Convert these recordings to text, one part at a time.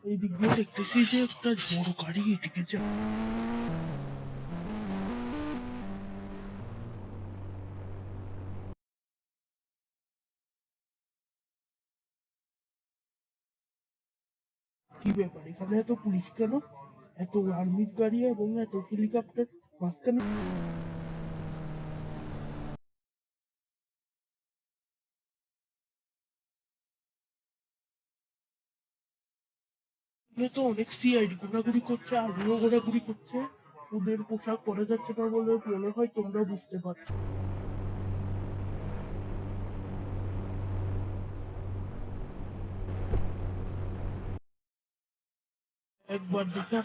এই দিক দিয়ে দেখতেছি যে একটা বড় গাড়ি এদিকে যা। কি ব্যাপার, এখানে এত পুলিশ কেন? এত আর্মির গাড়ি এবং এত হেলিকপ্টার মাঝখানে। এখানে তো অনেক সিআইডি ঘোরাঘুরি করছে, আর্মিও ঘোরাঘুরি করছে। ওদের পোশাক পরা যাচ্ছে না বলে মনে হয় তোমরা বুঝতে পারছো। একবার দেখে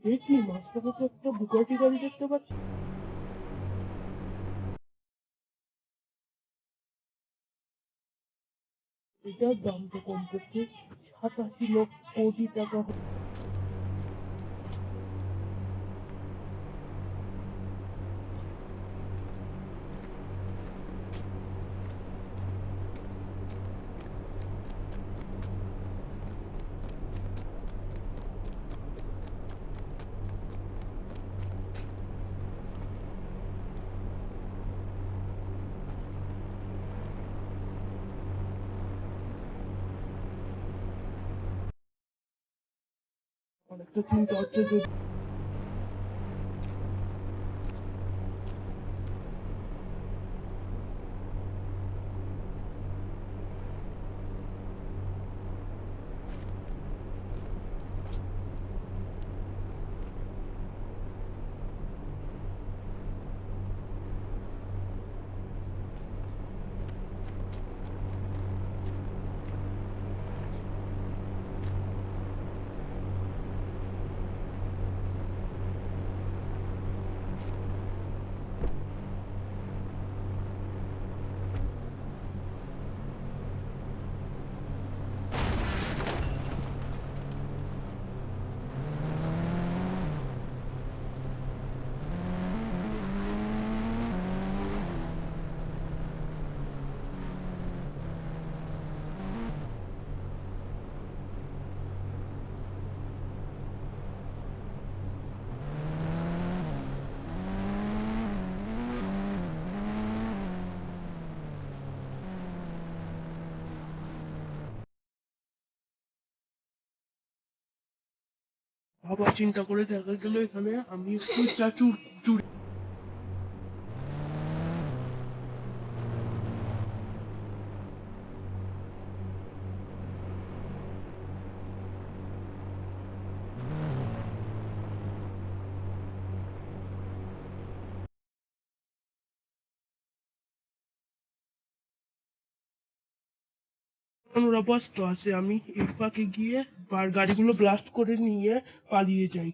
দেখি মাঝখানে তো একটা বুগাটি গাড়ি দেখতে পাচ্ছি। এটার দাম তো কমপক্ষে 87 লক্ষ কোটি টাকা। অনেকটা চিন্তা হচ্ছে যে আবার চিন্তা করে দেখা গেল এখানে আমি একটু চুরি। ওরা ব্যস্ত আছে, আমি এই ফাঁকে গিয়ে গাড়িগুলো ব্লাস্ট করে নিয়ে পালিয়ে যাই।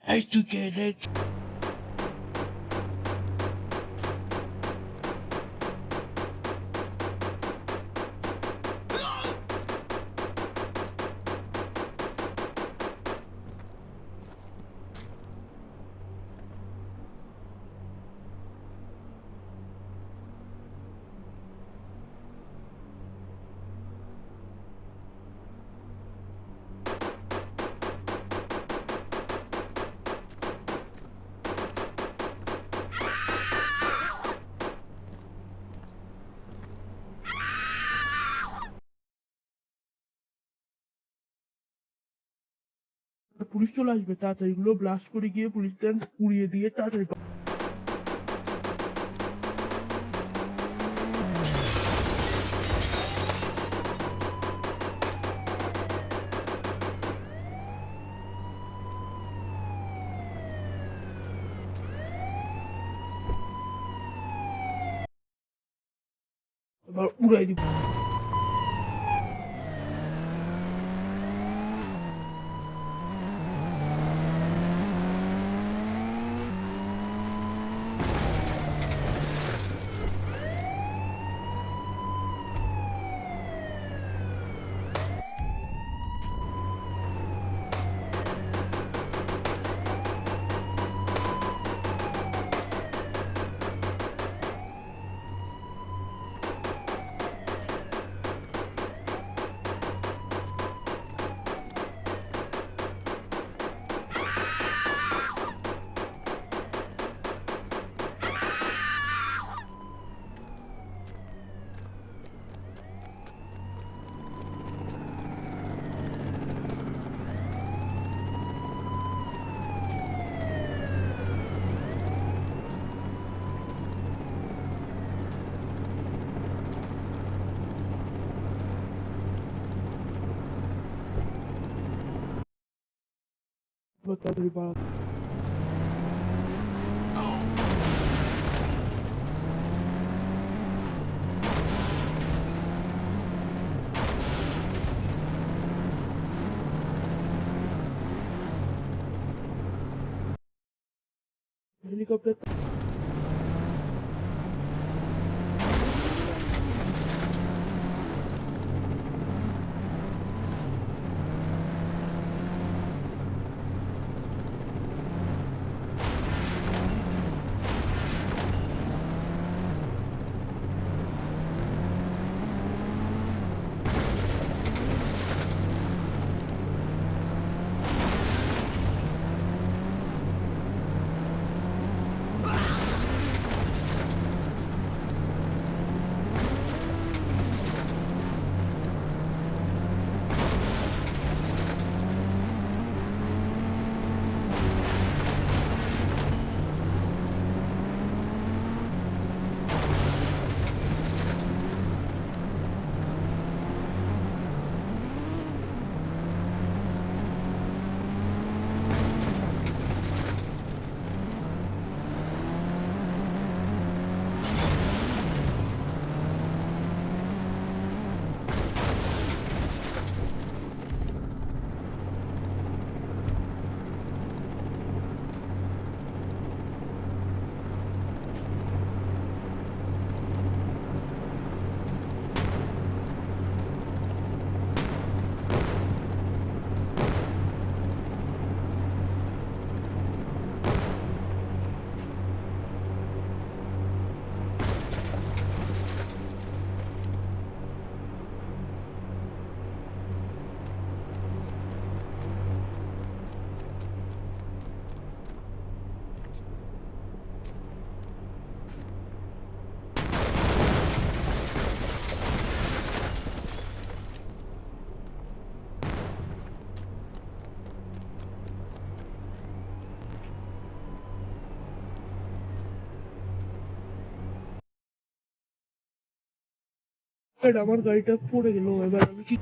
I to get it. Police চলে আসবে, তাড়াতাড়ি এগুলো ব্লাস্ট করে গিয়ে পুলিশ স্ট্যান্ড পুড়িয়ে দিয়ে তাড়াতাড়ি এবার উড়াই দিব। এবার তাড়াতাড়ি বাড়া। হেলিকপ্টার আমার গাড়িটা পড়ে গেল। এবার আমি কি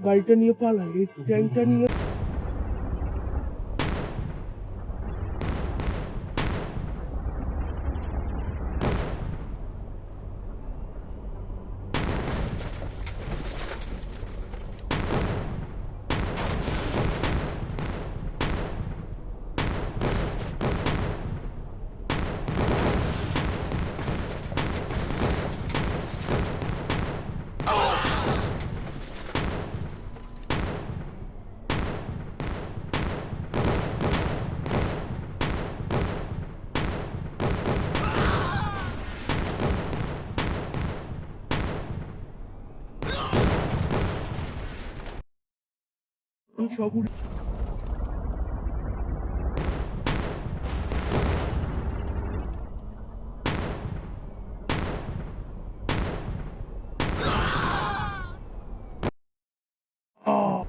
গাড়িটা নিয়ে পালাই, এই ট্যাঙ্কটা নিয়ে সব আহ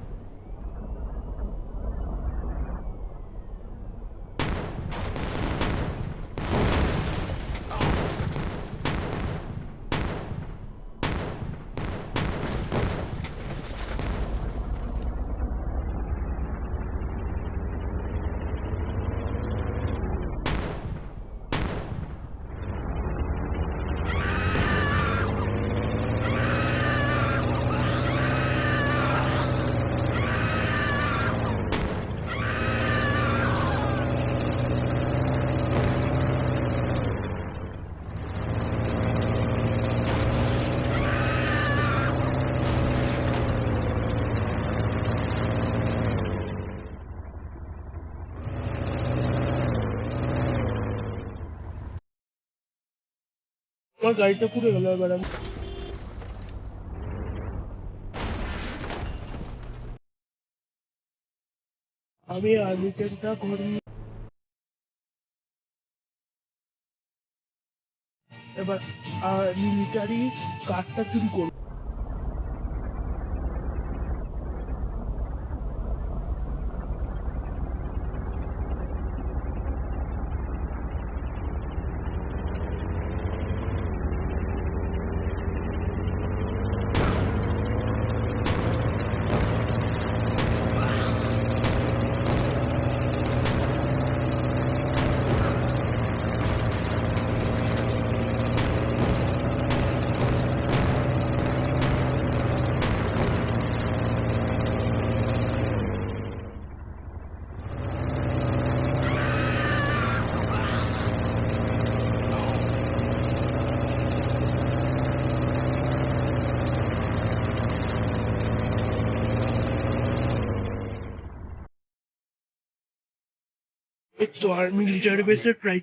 আমার গাড়িটা পুড়ে গেল। এবার আমি আর্মিটেনটা ঘরে এবার মিলিটারি কার্ডটা চুরি করবো। এই তো আর মিলিটারি বেসের প্রায়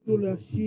চলে আসছি।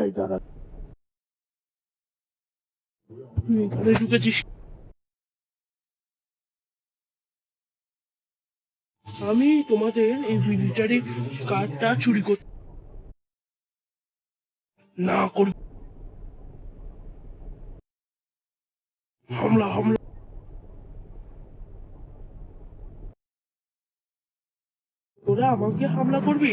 এই দাঁড়া, তুই এখানে ঢুকেছিস? আমি তোমাদের এই মিলিটারি কার্ডটা চুরি করতে না করি। হামলা হামলা! ওরা আমাকে হামলা করবে?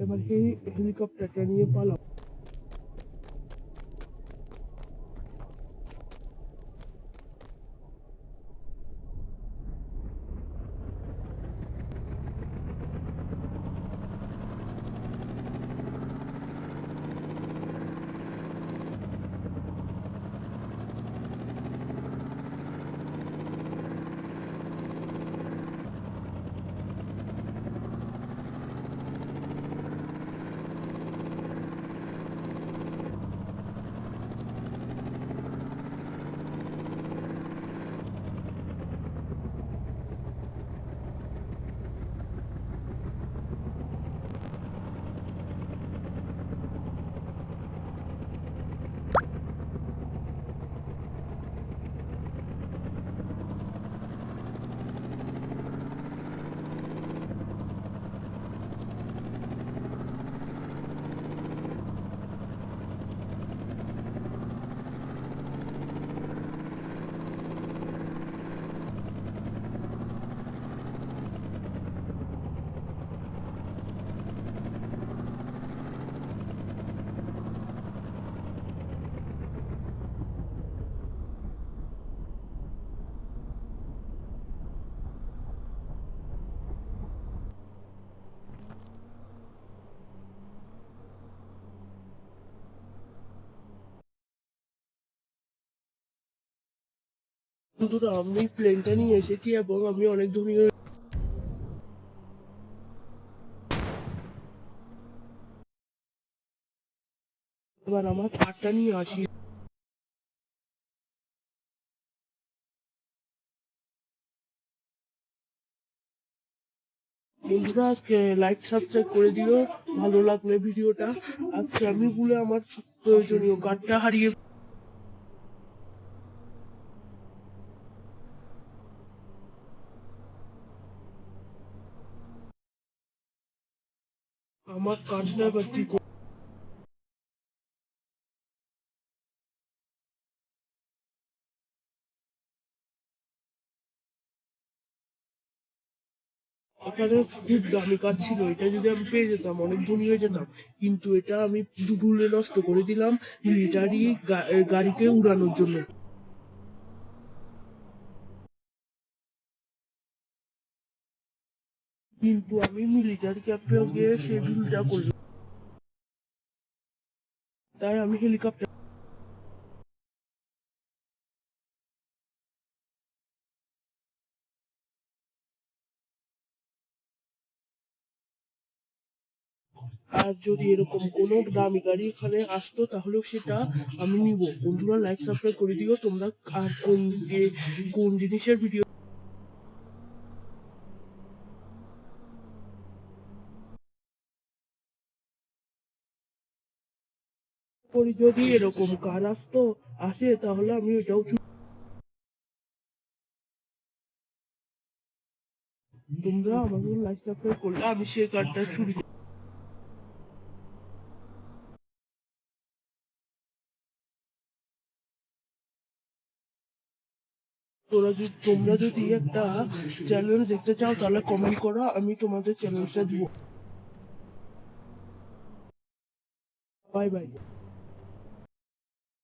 এবার হেলিকপ্টারটা নিয়ে পালাও। বন্ধুরা আমি প্লেনটা নিয়ে এসেছি এবং আমি অনেক ধরনের এবার আমার কার্ডটা নিয়ে আসি। বন্ধুরা আজকে লাইক সাবস্ক্রাইব করে দিও ভালো লাগলে ভিডিওটা। আজকে আমি ভুলে আমার প্রয়োজনীয় কার্ডটা হারিয়ে আমার কার্ডটা এবার ঠিক এখানে খুব দামি কাজ ছিল, এটা যদি আমি পেয়ে যেতাম অনেক ধনী হয়ে যেতাম, কিন্তু এটা আমি ভুলে নষ্ট করে দিলাম মিলিটারি গাড়িকে উড়ানোর জন্য। কিন্তু আমি মিলিটারি ক্যাম্পে গিয়ে সেই ভুলটা করলাম, তাই আমি হেলিকপ্টার আর যদি এরকম কোনো দামি গাড়ি এখানে আসতো তাহলেও সেটা আমি নিব। বন্ধুরা লাইক সাবস্ক্রাইব করে দিও তোমরা। আর কোন জিনিসের ভিডিও করি, যদি এরকম কার আসে তাহলে আমি ওইটাও তোমরা আমাকে লাইক সাবস্ক্রাইব করলে আমি সেই কার্ডটা চুরি তোমরা যদি একটা চ্যালেঞ্জ দেখতে চাও তাহলে কমেন্ট করো, আমি তোমাদের চ্যালেঞ্জটা দিব। Bye bye.